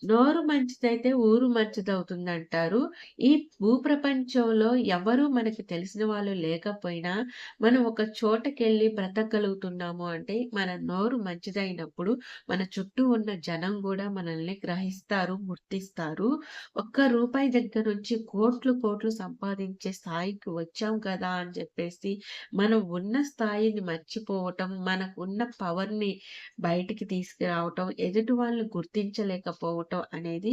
నోరు మంచిదైతే ఊరు మంచిదవుతుందంటారు. ఈ భూప్రపంచంలో ఎవరు మనకి తెలిసిన వాళ్ళు లేకపోయినా, మనం ఒక చోటకెళ్ళి బ్రతకగలుగుతున్నాము అంటే, మన నోరు మంచిదైనప్పుడు, మన చుట్టూ ఉన్న జనం గూడా మనల్ని గ్రహిస్తారు, గుర్తిస్తారు. ఒక్క రూపాయి దగ్గర నుంచి కోట్లు, కోట్లు సంపాదించే స్థాయికి వచ్చాం కదా! అని చెప్పేసి, మనం ఉన్న స్థాయిని మర్చిపోవటం, మనకున్న పవర్‌ని బయటికి తీసుకురావటం, ఎదుటి వాళ్ళని గుర్తించలేకపోవటం అనేది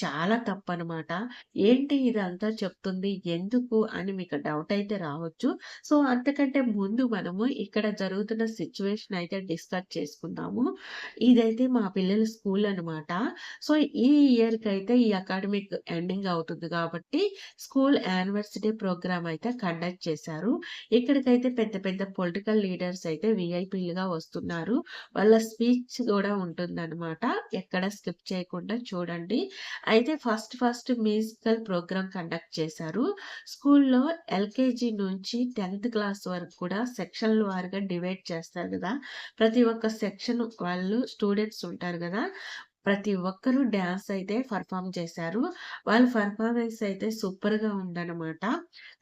చాలా తప్పనమాట. ఏంటి ఇదంతా చెప్తుంది? ఎందుకు? అని మీకు డౌట్ అయితే రావచ్చు. సో, అంతకంటే ముందు మనము ఇక్కడ జరుగుతున్న సిట్యుయేషన్ అయితే డిస్కస్ చేసుకుందాము. ఇదైతే మా పిల్లల స్కూల్ అనమాట. సో, ఈ ఇయర్‌కైతే ఈ అకాడమిక్ ఎండింగ్ అవుతుంది కాబట్టి స్కూల్ యానివర్సరీ ప్రోగ్రామ్ అయితే కండక్ట్ చేశారు. ఇక్కడికైతే పెద్ద పెద్ద పొలిటికల్ లీడర్స్ అయితే వీఐపీలుగా వస్తున్నారు. వాళ్ళ స్పీచ్ గూడా ఉంటుందనమాట. ఎక్కడ స్కిప్ చేయకుండా చూడండి. అయితే first first musical programme conduct చేశారు. స్కూల్‌లో ఎల్‌కేజీ నుంచి 10థ్ క్లాస్ వరకు కూడా సెక్షన్‌ల వారీగా డివైడ్ చేస్తారు గదా! ప్రతి ఒక్క సెక్షన్ వాళ్ళు స్టూడెంట్స్ ఉంటారు గదా! ప్రతి ఒక్కరు డాన్స్ అయితే పెర్ఫార్మ్ చేశారు. వాళ్ళ పెర్ఫార్మన్స్ అయితే సూపర్‌గా ఉందనమాట.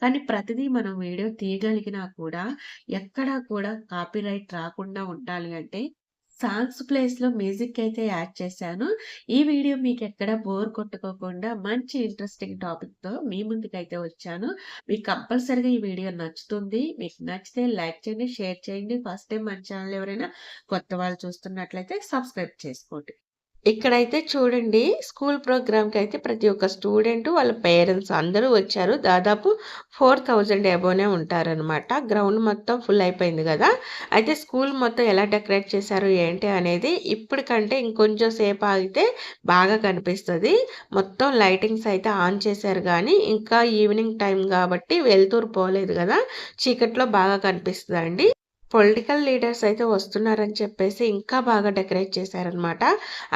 కానీ ప్రతిదీ మనం వీడియో తీయగలిగినా కూడా ఎక్కడా కూడా కాపీరైట్ రాకుండా ఉండాలి అంటే సాంగ్స్ ప్లేస్‌లో మ్యూజిక్ అయితే యాడ్ చేశాను. ఈ వీడియో మీకెక్కడ బోర్ కొట్టుకోకుండా మంచి ఇంట్రెస్టింగ్ టాపిక్‌తో మీ ముందుకైతే వచ్చాను. మీకు కంపల్సరీగా ఈ వీడియో నచ్చుతుంది. మీకు నచ్చితే లైక్ చేయండి, షేర్ చేయండి. ఫస్ట్ టైమ్ మన ఛానల్ ఎవరైనా కొత్త వాళ్ళు చూస్తున్నట్లయితే సబ్స్క్రైబ్ చేసుకోండి. ఇక్కడైతే చూడండి స్కూల్ ప్రోగ్రామ్‌కైతే ప్రతి ఒక్క స్టూడెంట్, వాళ్ళ పేరెంట్స్ అందరూ వచ్చారు. దాదాపు 4000 అబోనే ఉంటారనమాట. గ్రౌండ్ మొత్తం ఫుల్ అయిపోయింది గదా! అయితే స్కూల్ మొత్తం ఎలా డెకరేట్ చేశారు ఏంటి అనేది ఇప్పటికంటే ఇంకొంచెం సేపు ఆగితే బాగా కనిపిస్తది. మొత్తం లైటింగ్స్ అయితే ఆన్ చేశారు గానీ, ఇంకా ఈవినింగ్ టైం గాబట్టి వెలుతురు పోలేదు గదా! చీకట్లో బాగా కనిపిస్తదండి. పొలిటికల్ లీడర్స్ అయితే వస్తున్నారని చెప్పేసి ఇంకా బాగా డెకరేట్ చేశారనమాట.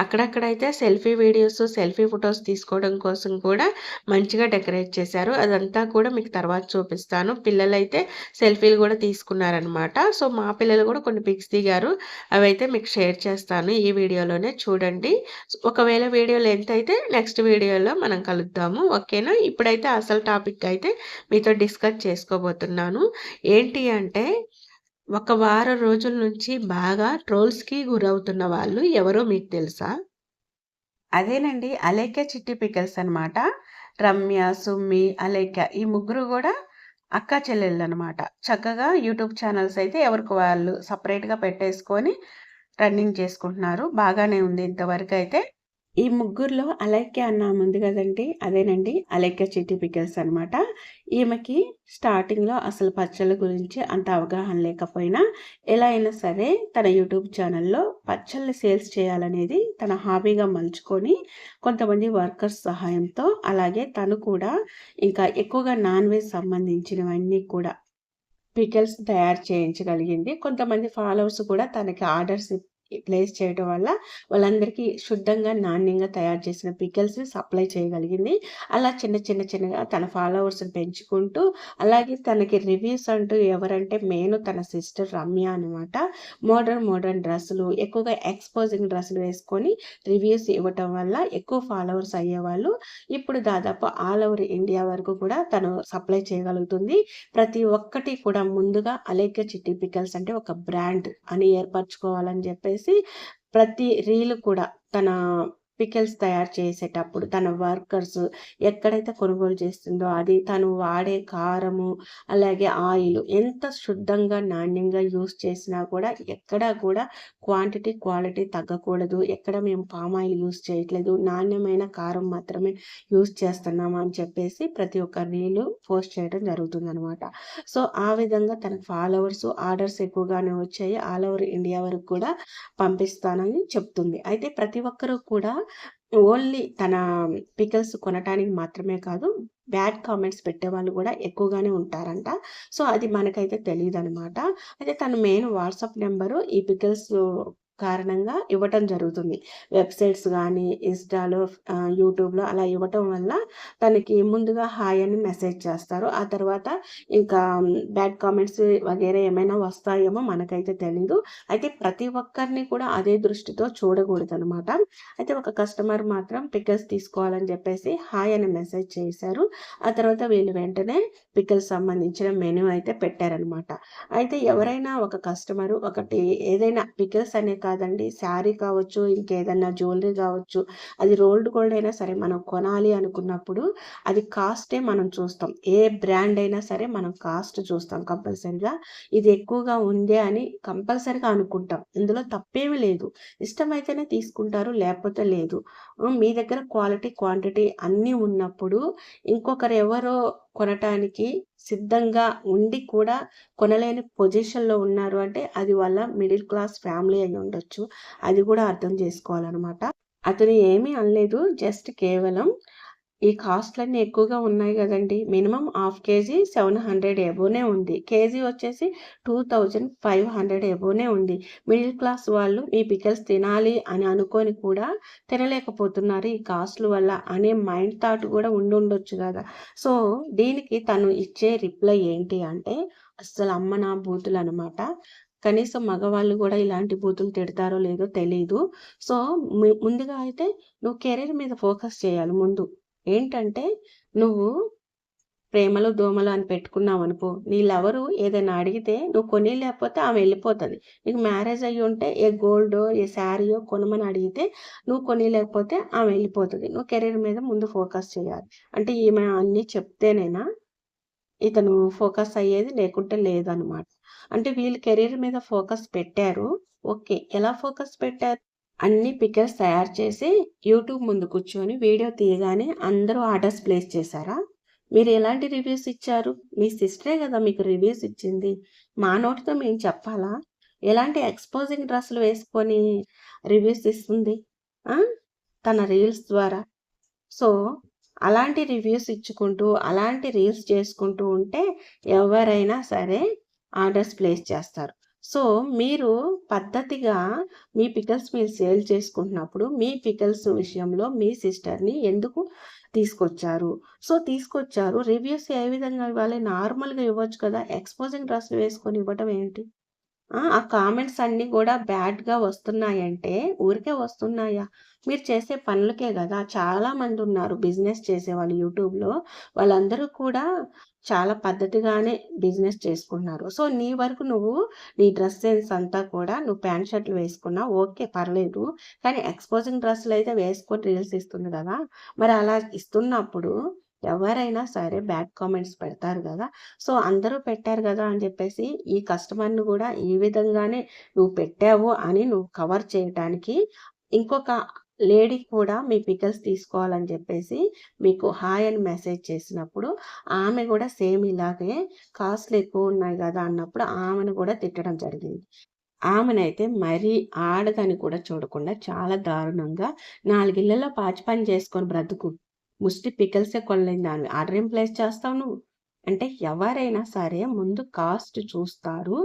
అక్కడక్కడైతే సెల్ఫీ వీడియోస్, సెల్ఫీ ఫోటోస్ తీసుకోవడం కోసం కూడా మంచిగా డెకరేట్ చేశారు. అదంతా కూడా మీకు తర్వాత చూపిస్తాను. పిల్లలైతే సెల్ఫీలు కూడా తీసుకున్నారనమాట. సో, మా పిల్లలు కూడా కొన్ని పిక్స్ దిగారు. అవైతే మీకు షేర్ చేస్తాను ఈ వీడియోలోనే చూడండి. ఒకవేళ వీడియో లెంత్ అయితే నెక్స్ట్ వీడియోలో మనం కలుద్దాము. ఓకేనా? ఇప్పుడైతే అసలు టాపిక్ అయితే మీతో డిస్కస్ చేసుకోబోతున్నాను. ఏంటి అంటే ఒక వారం రోజుల నుంచి బాగా ట్రోల్స్‌కి గురవుతున్న వాళ్ళు ఎవరో మీకు తెలుసా? అదేనండి. అలేఖ్య చిట్టి పికల్స్ అనమాట. రమ్య, సుమ్మి, అలేఖ్య ఈ ముగ్గురు గూడా అక్కా చెల్లెళ్ళనమాట. చక్కగా యూట్యూబ్ ఛానెల్స్ అయితే ఎవరికి వాళ్ళు సెపరేట్‌గా పెట్టేసుకొని రన్నింగ్ చేసుకుంటున్నారు. బాగానే ఉంది ఇంతవరకైతే. ఈ ముగ్గురిలో అలేఖ్య అన్న ఆమె ఉంది గదండీ! అదేనండి అలేఖ్య చిట్టి పికిల్స్ అనమాట. ఈమెకి స్టార్టింగ్‌లో అసలు పచ్చళ్ళ గురించి అంత అవగాహన లేకపోయినా, ఎలా అయినా సరే తన యూట్యూబ్ ఛానెల్‌లో పచ్చళ్ళు సేల్స్ చేయాలనేది తన హాబీగా మలుచుకొని, కొంతమంది వర్కర్స్ సహాయంతో, అలాగే తను కూడా ఇంకా ఎక్కువగా నాన్ వెజ్ సంబంధించినవన్నీ కూడా పికిల్స్ తయారు చేయించగలిగింది. కొంతమంది ఫాలోవర్స్ కూడా తనకి ఆర్డర్స్ ప్లేస్ చేయడం వల్ల వాళ్ళందరికీ శుద్ధంగా, నాణ్యంగా తయారు చేసిన పికిల్స్‌ని సప్లై చేయగలిగింది. అలా చిన్నగా తన ఫాలోవర్స్‌ని పెంచుకుంటూ, అలాగే తనకి రివ్యూస్ అంటూ ఎవరంటే మెయిన్ తన సిస్టర్ రమ్య అనమాట. మోడర్న్ డ్రెస్సులు ఎక్కువగా ఎక్స్‌పోజింగ్ డ్రెస్సులు వేసుకొని రివ్యూస్ ఇవ్వటం వల్ల ఎక్కువ ఫాలోవర్స్ అయ్యేవాళ్ళు. ఇప్పుడు దాదాపు ఆల్ ఓవర్ ఇండియా వరకు కూడా తను సప్లై చేయగలుగుతుంది. ప్రతి ఒక్కటి కూడా ముందుగా అలేఖ్య చిట్టి పికల్స్ అంటే ఒక బ్రాండ్ అని ఏర్పరచుకోవాలని జెప్పేసి ప్రతి రీల్ కూడా తన పికిల్స్ తయారు చేసేటప్పుడు తన వర్కర్స్ ఎక్కడైతే కొనుగోలు చేస్తుందో అది తను వాడే కారము, అలాగే ఆయిల్ ఎంత శుద్ధంగా, నాణ్యంగా యూజ్ చేసినా కూడా ఎక్కడా కూడా క్వాలిటీ తగ్గకూడదు. ఎక్కడ మేము పామ్ ఆయిల్ యూజ్ చేయట్లేదు. నాణ్యమైన కారం మాత్రమే యూజ్ చేస్తున్నాము అని చెప్పేసి ప్రతి ఒక్క రీలు పోస్ట్ చేయడం జరుగుతుందనమాట. సో, ఆ విధంగా తన ఫాలోవర్స్, ఆర్డర్స్ ఎక్కువగానే వచ్చాయి. ఆల్ ఓవర్ ఇండియా వరకు కూడా పంపిస్తానని చెప్తుంది. అయితే ప్రతి ఒక్కరు కూడా ఓన్లీ తన పికిల్స్ కొనటానికి మాత్రమే కాదు, బ్యాడ్ కామెంట్స్ పెట్టేవాళ్ళు గూడా ఎక్కువగానే ఉంటారంట. సో, అది మనకైతే తెలీదనమాట. అయితే తన మెయిన్ వాట్సాప్ నంబరు ఈ పికిల్స్ కారణంగా ఇవ్వటం జరుగుతుంది. వెబ్‌సైట్స్ గానీ, ఇన్‌స్టాలో, యూట్యూబ్‌లో అలా ఇవ్వటం వల్ల తనకి ముందుగా హాయ్ అని మెసేజ్ చేస్తారు. ఆ తర్వాత ఇంకా బ్యాడ్ కామెంట్స్ వగైరా ఏమైనా వస్తాయేమో మనకైతే తెలీదు. అయితే ప్రతి ఒక్కరిని కూడా అదే దృష్టితో చూడకూడదనమాట. అయితే ఒక కస్టమర్ మాత్రం పికిల్స్ తీసుకోవాలని చెప్పేసి హాయ్ అని మెసేజ్ చేశారు. ఆ తర్వాత వీళ్ళు వెంటనే పికిల్స్ సంబంధించిన మెనూ అయితే పెట్టారనమాట. అయితే ఎవరైనా ఒక కస్టమరు ఒకటి ఏదైనా పికిల్స్ అనే కాదండి, శారీ కావచ్చు, ఇంకేదన్నా జ్యువెలరీ కావచ్చు, అది రోల్డ్ గోల్డ్ అయినా సరే మనం కొనాలి అనుకున్నప్పుడు అది కాస్టే మనం చూస్తాం. ఏ బ్రాండ్ అయినా సరే మనం కాస్ట్ చూస్తాం కంపల్సరీగా. ఇది ఎక్కువగా ఉందే అని కంపల్సరీగా అనుకుంటాం. ఇందులో తప్పేమీ లేదు. ఇష్టమైతేనే తీసుకుంటారు, లేకపోతే లేదు. మీ దగ్గర క్వాలిటీ, క్వాంటిటీ అన్నీ ఉన్నప్పుడు ఇంకొకరు ఎవరో కొనటానికి సిద్ధంగా ఉండి కూడా కొనలేని పొజిషన్‌లో ఉన్నారు అంటే అది వాళ్ళ మిడిల్ క్లాస్ ఫ్యామిలీ అయ్యుండొచ్చు. అది కూడా అర్థం చేసుకోవాలనమాట. అతను ఏమీ అనలేదు. జస్ట్ కేవలం ఈ కాస్ట్‌లన్నీ ఎక్కువగా ఉన్నాయి గదండీ! మినిమమ్ హాఫ్ కేజీ 700 ఎబోనే ఉంది. కేజీ వచ్చేసి 2500 ఎబోనే ఉంది. మిడిల్ క్లాస్ వాళ్ళు ఈ పికిల్స్ తినాలి అని అనుకోని కూడా తినలేకపోతున్నారు ఈ కాస్ట్‌ల వల్ల అనే మైండ్ థాట్ గూడా ఉండుండొచ్చు గదా! సో, దీనికి తను ఇచ్చే రిప్లై ఏంటి అంటే, అస్సలు అమ్మ నా బూతులనమాట. కనీసం మగవాళ్ళు గూడా ఇలాంటి బూతులు తిడతారో లేదో తెలీదు. సో, ముందుగా అయితే నువ్వు కెరీర్ మీద ఫోకస్ చేయాలి ముందు. ఏంటంటే, నువ్వు ప్రేమలు, దోమలు అని పెట్టుకున్నావనుకో, నీ లవరు ఏదైనా అడిగితే నువ్వు కొనీయలేకపోతే ఆమె ఎళ్ళిపోతది. నీకు మ్యారేజ్ అయ్యుంటే ఏ గోల్డో, ఏ శారీయో కొనమని అడిగితే నువ్వు కొనీయలేకపోతే ఆమె ఎళ్ళిపోతది. నువ్వు కెరీర్ మీద ముందు ఫోకస్ చేయాలి. అంటే ఈమె అన్నీ చెప్తేనేనా ఇతను ఫోకస్ అయ్యేది, లేకుంటే లేదనమాట. అంటే వీళ్ళు కెరీర్ మీద ఫోకస్ పెట్టారు. ఓకే. ఎలా ఫోకస్ పెట్టారు? అన్ని పికర్స్ తయారు చేసి యూట్యూబ్ ముందు కూర్చొని వీడియో తీయగానే అందరూ ఆర్డర్స్ ప్లేస్ చేశారా? మీరు ఎలాంటి రివ్యూస్ ఇచ్చారు? మీ సిస్టరే గదా మీకు రివ్యూస్ ఇచ్చింది. మా నోటితో మేము చెప్పాలా? ఎలాంటి ఎక్స్‌పోజింగ్ డ్రెస్సులు వేసుకొని రివ్యూస్ ఇస్తుంది? ఆ! తన రీల్స్ ద్వారా. సో, అలాంటి రివ్యూస్ ఇచ్చుకుంటూ, అలాంటి రీల్స్ చేసుకుంటూ ఉంటే ఎవరైనా సరే ఆర్డర్స్ ప్లేస్ చేస్తారు. సో, మీరు పద్ధతిగా మీ పికిల్స్ మీరు సేల్ చేసుకుంటున్నప్పుడు, మీ పికిల్స్ విషయంలో మీ సిస్టర్‌ని ఎందుకు తీసుకొచ్చారు? సో, తీసుకొచ్చారు. రివ్యూస్ ఏ విధంగా ఇవ్వాలి? నార్మల్‌గా ఇవ్వచ్చు కదా! ఎక్స్‌పోజింగ్ డ్రెస్‌లు వేసుకొని ఇవ్వటం ఏంటి? ఆ కామెంట్స్ అన్నీ గూడా బ్యాడ్‌గా వస్తున్నాయంటే, ఊరికే వస్తున్నాయా? మీరు చేసే పనులకే గదా! చాలామందున్నారు బిజినెస్ చేసేవాళ్ళు యూట్యూబ్‌లో. వాళ్ళందరూ కూడా చాలా పద్ధతిగానే బిజినెస్ చేసుకుంటున్నారు. సో, నీ వరకు నువ్వు నీ డ్రెస్ సెన్స్ అంతా కూడా నువ్వు ప్యాంట్, షర్ట్‌లు వేసుకున్నా ఓకే. పర్లేదు. కానీ ఎక్స్‌పోజింగ్ డ్రెస్సులయితే వేసుకొని రీల్స్ ఇస్తుంది గదా! మరి అలా ఇస్తున్నప్పుడు ఎవరైనా సరే బ్యాడ్ కామెంట్స్ పెడతారు గదా! సో, అందరూ పెట్టారు గదా అని జెప్పేసి, ఈ కస్టమర్‌ని గూడా ఈ విధంగానే నువ్వు పెట్టావు అని నువ్వు కవర్ చేయటానికి, ఇంకొక లేడీ కూడా మీ పికిల్స్ తీసుకోవాలని జెప్పేసి, మీకు హాయ్ అని మెసేజ్ చేసినప్పుడు, ఆమె గూడా సేమ్ ఇలాగే కాస్ట్‌లు ఎక్కువున్నాయి గదా అన్నప్పుడు ఆమెను గూడా తిట్టడం జరిగింది. ఆమెనైతే మరీ ఆడదని కూడా చూడకుండా చాలా దారుణంగా 4 ఇళ్లలో పాచి పని చేసుకొని బ్రతుకు. ముష్టి పికిల్సే కొనలేని దానివి. ఆర్డర్ ఏం ప్లేస్ చేస్తావు నువ్వు? అంటే ఎవరైనా సరే ముందు కాస్ట్ చూస్తారు.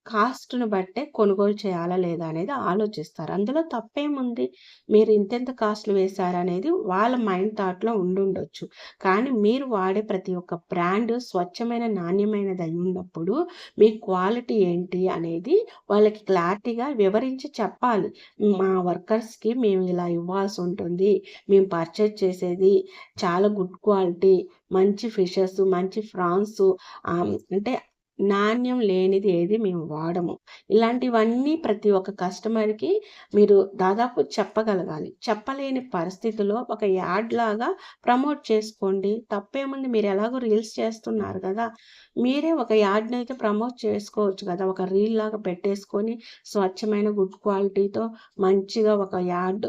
కాస్ట్‌ని బట్టే కొనుగోలు చేయాలా లేదా అనేది ఆలోచిస్తారు. అందులో తప్పేముంది? మీరు ఇంతెంత కాస్ట్‌లు వేశారనేది వాళ్ళ మైండ్ థాట్‌లో ఉండుండొచ్చు. కానీ మీరు వాడే ప్రతి ఒక్క బ్రాండ్ స్వచ్ఛమైన, నాణ్యమైనది అయ్యున్నప్పుడు మీ క్వాలిటీ ఏంటి అనేది వాళ్ళకి క్లారిటీగా వివరించి చెప్పాలి. మా వర్కర్స్‌కి మేము ఇలా ఇవ్వాల్సుంటుంది. మేము పర్చేజ్ చేసేది చాలా గుడ్ క్వాలిటీ, మంచి ఫిషెస్, మంచి ఫ్రాన్సు, అంటే నాణ్యం లేనిది ఏది మేము వాడము. ఇలాంటివన్నీ ప్రతి ఒక్క కస్టమర్‌కి మీరు దాదాపు చెప్పగలగాలి. చెప్పలేని పరిస్థితిలో ఒక యాడ్ లాగా ప్రమోట్ చేసుకోండి. తప్పేముంది? మీరు ఎలాగో రీల్స్ చేస్తున్నారు గదా! మీరే ఒక యాడ్‌నైతే ప్రమోట్ చేసుకోవచ్చు గదా! ఒక రీల్ లాగా పెట్టేసుకొని స్వచ్ఛమైన గుడ్ క్వాలిటీతో మంచిగా ఒక యాడ్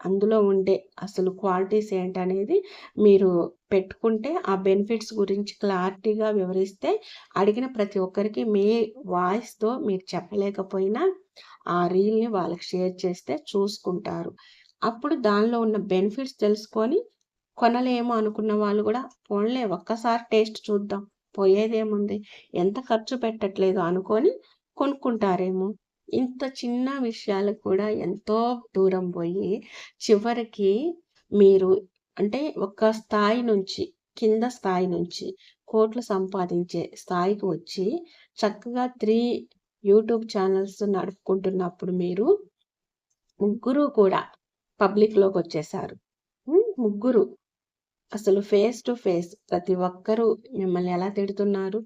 అందులో ఉండే అసలు క్వాలిటీస్ ఏంటనేది మీరు పెట్టుకుంటే, ఆ బెనిఫిట్స్ గురించి క్లారిటీగా వివరిస్తే, అడిగిన ప్రతి ఒక్కరికి మీ వాయిస్‌తో మీరు చెప్పలేకపోయినా, ఆ రీల్‌ని వాళ్ళకి షేర్ చేస్తే చూసుకుంటారు. అప్పుడు దానిలో ఉన్న బెనిఫిట్స్ తెలుసుకొని, కొనలేము అనుకున్న వాళ్ళు గూడా, పోన్లే ఒక్కసారి టేస్ట్ చూద్దాం. పోయేదేముంది? ఎంత ఖర్చు పెట్టట్లేదు అనుకోని కొనుక్కుంటారేమో! ఇంత చిన్న విషయాలకు కూడా ఎంతో దూరం పోయి, చివరికి మీరు అంటే ఒక స్థాయి నుంచి, కింద స్థాయి నుంచి కోట్లు సంపాదించే స్థాయికి వచ్చి, చక్కగా 3 యూట్యూబ్ ఛానెల్స్ నడుపుకుంటున్నప్పుడు మీరు ముగ్గురు కూడా పబ్లిక్‌లోకొచ్చేసారు. ముగ్గురు అసలు ఫేస్ టు ఫేస్ ప్రతి ఒక్కరు మిమ్మల్ని ఎలా తిడుతున్నారు?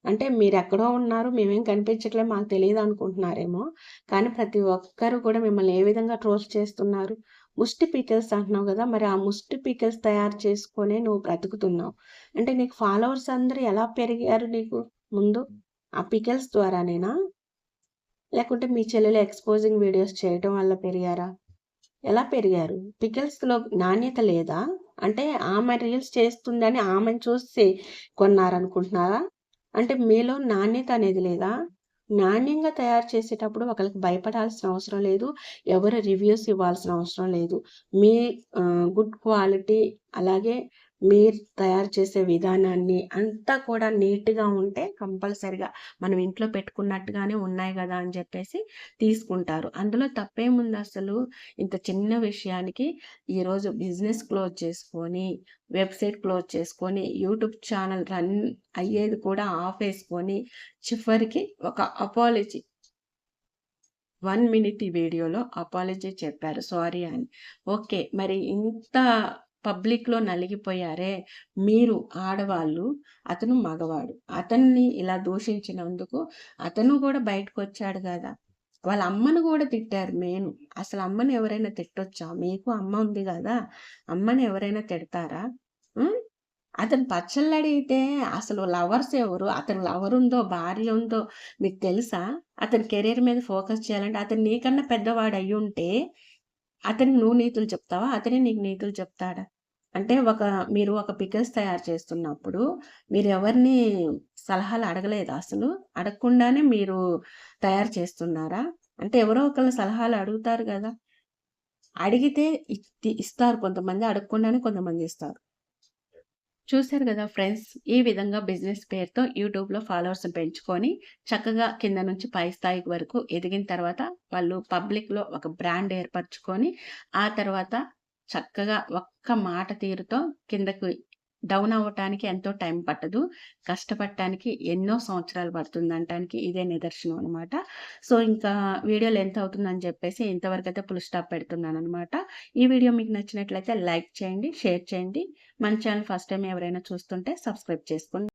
అంటే మీరెక్కడో ఉన్నారు. మేమేం కనిపించట్లే మాకు తెలీదనుకుంటున్నారేమో. కానీ ప్రతి ఒక్కరు కూడా మిమ్మల్ని ఏ విధంగా ట్రోల్స్ చేస్తున్నారు? ముష్టి పికిల్స్ అంటున్నావు గదా! మరి ఆ ముష్టి పికిల్స్ తయారు చేసుకొనే నువ్వు బ్రతుకుతున్నావు. అంటే నీకు ఫాలోవర్స్ అందరూ ఎలా పెరిగారు నీకు ముందు? ఆ పికిల్స్ ద్వారానేనా? లేకుంటే మీ చెల్లెలు ఎక్స్‌పోజింగ్ వీడియోస్ చేయటం వల్ల పెరిగారా? ఎలా పెరిగారు? పికిల్స్‌లో నాణ్యత లేదా? అంటే ఆమె రీల్స్ చేస్తుందని ఆమెను చూసి కొన్నారనుకుంటున్నారా? అంటే మీలో నాణ్యత అనేది లేదా? నాణ్యంగా తయారు చేసేటప్పుడు ఒకళ్ళకి భయపడాల్సిన అవసరం లేదు. ఎవరు రివ్యూస్ ఇవ్వాల్సిన అవసరం లేదు. మీ గుడ్ క్వాలిటీ అలాగే మీరు తయారు చేసే విధానాన్ని అంతా కూడా నీట్‌గా ఉంటే కంపల్సరీగా మనం ఇంట్లో పెట్టుకున్నట్టుగానే ఉన్నాయి గదా! అని చెప్పేసి తీసుకుంటారు. అందులో తప్పేముందసలు? ఇంత చిన్న విషయానికి ఈరోజు బిజినెస్ క్లోజ్ చేసుకొని, వెబ్‌సైట్ క్లోజ్ చేసుకొని, యూట్యూబ్ ఛానల్ రన్ అయ్యేది కూడా ఆపేసుకొని, చివరికి ఒక అపాలజీ 1 మినిట్ ఈ వీడియోలో అపాలజీ చెప్పారు. సారీ అని. ఓకే. మరి ఇంత పబ్లిక్‌లో నలిగిపోయారే! మీరు ఆడవాళ్ళు, అతను మగవాడు. అతన్ని ఇలా దూషించినందుకు అతను కూడా బయటకొచ్చాడు గదా! వాళ్ళ అమ్మను గూడా తిట్టారు మెయిను. అసలు అమ్మని ఎవరైనా తిట్టొచ్చా? మీకు అమ్మ ఉంది గదా! అమ్మని ఎవరైనా తిడతారా? హ్మ్. అతను పచ్చళ్ళడిగితే అసలు లవర్స్ ఎవరు? అతను లవర్ ఉందో, భార్య ఉందో మీకు తెలుసా? అతని కెరియర్ మీద ఫోకస్ చేయాలంటే అతను నీకన్నా పెద్దవాడయ్యుంటే అతనికి నువ్వు నీతులు చెప్తావా? అతనే నీకు నీతులు చెప్తాడా? అంటే మీరు ఒక పికిల్స్ తయారు చేస్తున్నప్పుడు మీరెవరిని సలహాలు అడగలేదా అసలు? అడగకుండానే మీరు తయారు చేస్తున్నారా? అంటే ఎవరో ఒకళ్ళ సలహాలు అడుగుతారు గదా! అడిగితే ఇస్తారు కొంతమంది, అడగకుండానే కొంతమంది ఇస్తారు. చూసారు గదా ఫ్రెండ్స్! ఈ విధంగా బిజినెస్ పేరుతో యూట్యూబ్‌లో ఫాలోవర్స్‌ని పెంచుకొని, చక్కగా కింద నుంచి పై స్థాయికి వరకు ఎదిగిన తర్వాత, వాళ్ళు పబ్లిక్‌లో ఒక బ్రాండ్ ఏర్పరచుకొని, ఆ తర్వాత చక్కగా ఒక్క మాట తీరుతో కిందకి డౌన్ అవ్వటానికి ఎంతో టైం పట్టదు. కష్టపడటానికి ఎన్నో సంవత్సరాలు పడుతుందనటానికి ఇదే నిదర్శనం అనమాట. సో, ఇంకా వీడియో లెంత్ అవుతుందని చెప్పేసి ఇంతవరకైతే ఫుల్ స్టాప్ పెడుతున్నాననమాట. ఈ వీడియో మీకు నచ్చినట్లయితే లైక్ చేయండి, షేర్ చేయండి. మన ఛానల్ ఫస్ట్ టైమ్ ఎవరైనా చూస్తుంటే సబ్స్క్రైబ్ చేసుకోండి.